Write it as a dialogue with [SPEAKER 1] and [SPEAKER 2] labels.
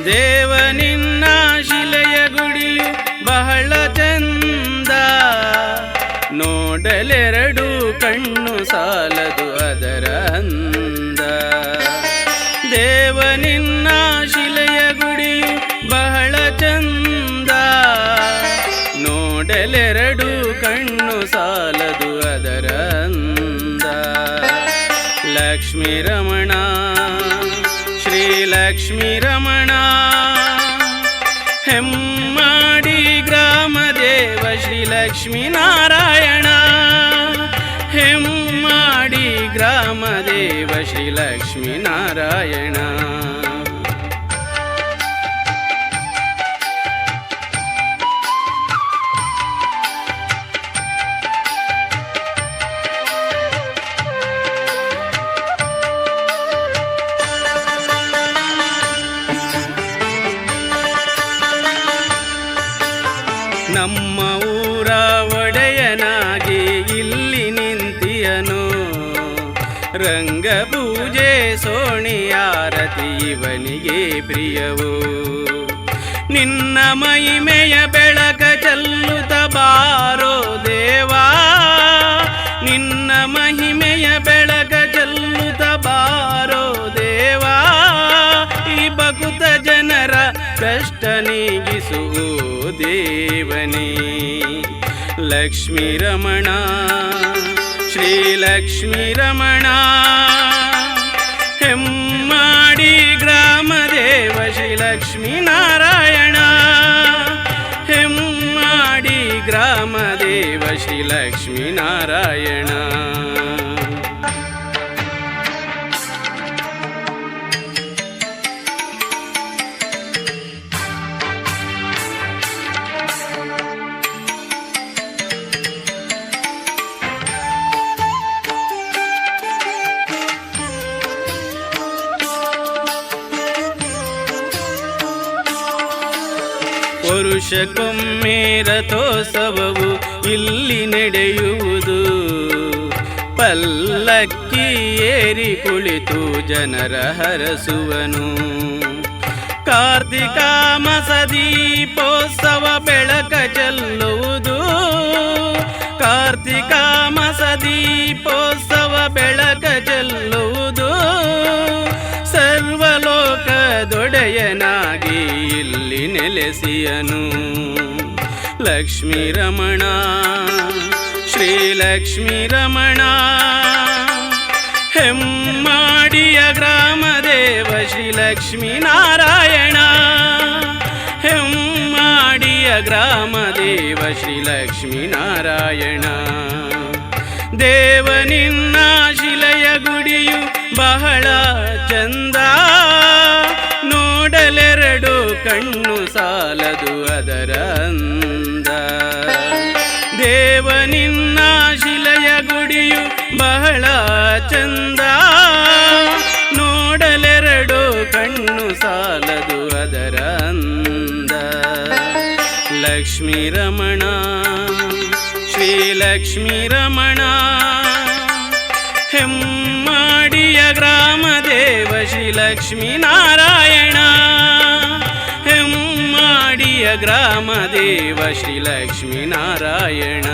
[SPEAKER 1] ದೇವ ನಿನ್ನ ಶಿಲೆಯ ಗುಡಿಯು ಬಹಳ ಚಂದ, ನೋಡಲೆರಡು ಕಣ್ಣು ಸಾಲದು ಅದರ ಅಂದ. ದೇವ ನಿನ್ನ ಶಿಲೆಯ ಗುಡಿಯು ಬಹಳ ಚಂದ, ನೋಡಲೆರಡು ಕಣ್ಣು ಸಾಲದು ಅದರ ಅಂದ. ಲಕ್ಷ್ಮೀ ರಮಣ ಶ್ರೀ ಲಕ್ಷ್ಮೀ ರಮಣ, ಹೆಮ್ಮಾಡಿ ಗ್ರಾಮ ದೇವ ಶ್ರೀ ಲಕ್ಷ್ಮೀ ನಾರಾಯಣ. ಹೆಮ್ಮಾಡಿ ಗ್ರಾಮ ದೇವ ಶ್ರೀ ಲಕ್ಷ್ಮೀ ನಾರಾಯಣ. ನಮ್ಮ ಊರ ಒಡೆಯನಾಗಿ ಇಲ್ಲಿ ನಿಂತಿಯನು, ರಂಗಪೂಜೆ ಸೋಣಿಯಾರತಿ ಇವನಿಗೆ ಪ್ರಿಯವು. ನಿನ್ನ ಮಹಿಮೆಯ ಬೆಳಕ ಚೆಲ್ಲುತ್ತ ಬಾರೋ ದೇವಾ, ನಿನ್ನ ಮಹಿಮೆಯ ಬೆಳಕ ಚೆಲ್ಲುತ್ತ ಬಾರೋ ದೇವಾ. ಈ ಭಕ್ತ ಜನರ ಕಷ್ಟ ನೀಗಿಸು ದೇವನೇ. ಲಕ್ಷ್ಮೀ ರಮಣ ಶ್ರೀ ಲಕ್ಷ್ಮೀ ರಮಣ, ಹೆಮ್ಮಾಡಿ ಗ್ರಾಮ ದೇವ ಶ್ರೀ ಲಕ್ಷ್ಮೀ ನಾರಾಯಣ. ಹೆಮ್ಮಾಡಿ ಗ್ರಾಮ ದೇವ ಶ್ರೀ ಲಕ್ಷ್ಮೀ ನಾರಾಯಣ. ವರುಷಕ್ಕೊಮ್ಮೆ ರಥೋತ್ಸವವು ಇಲ್ಲಿ ನಡೆಯುವುದು, ಪಲ್ಲಕ್ಕಿ ಏರಿ ಕುಳಿತು ಜನರ ಹರಸುವನು. ಕಾರ್ತಿಕ ಮಾಸ ದೀಪೋತ್ಸವ ಬೆಳಕ ಚೆಲ್ಲುವುದು, ಕಾರ್ತಿಕ ಮಾಸ ದೀಪೋತ್ಸವ ಬೆಳಕ ಚೆಲ್ಲುವುದು. ಸರ್ವಲೋಕದೊಡೆಯನಾಗಿ ಇಲ್ಲಿ ನೆಲೆಸಿಯನು. ಲಕ್ಷ್ಮೀ ರಮಣ ಶ್ರೀ ಲಕ್ಷ್ಮೀ ರಮಣ, ಹೆಮ್ಮಾಡಿಯ ಗ್ರಾಮ ದೇವ ಶ್ರೀ ಲಕ್ಷ್ಮೀ ನಾರಾಯಣ. ಹೆಮ್ಮಾಡಿಯ ಗ್ರಾಮ ದೇವ ಶ್ರೀ ಲಕ್ಷ್ಮೀ ನಾರಾಯಣ. ದೇವ ನಿನ್ನ ಶಿಲೆಯ ಗುಡಿಯು ಬಹಳ ಚಂದ, ನೋಡಲೆರಡು ಕಣ್ಣು ಸಾಲದು ಅದರ ಅಂದ. ದೇವ ನಿನ್ನ ಶಿಲೆಯ ಗುಡಿಯು ಬಹಳ ಚಂದ, ನೋಡಲೆರಡು ಕಣ್ಣು ಸಾಲದು ಅದರ ಅಂದ. ಲಕ್ಷ್ಮೀ ರಮಣ ಶ್ರೀ ಲಕ್ಷ್ಮೀ ರಮಣ, ಹೆಮ್ಮಾಡಿಯ ಗ್ರಾಮ ದೇವ ಶ್ರೀ ಲಕ್ಷ್ಮೀ ನಾರಾಯಣ. ಹೆಮ್ಮಾಡಿಯ ಗ್ರಾಮ ದೇವ ಶ್ರೀ ಲಕ್ಷ್ಮೀ ನಾರಾಯಣ.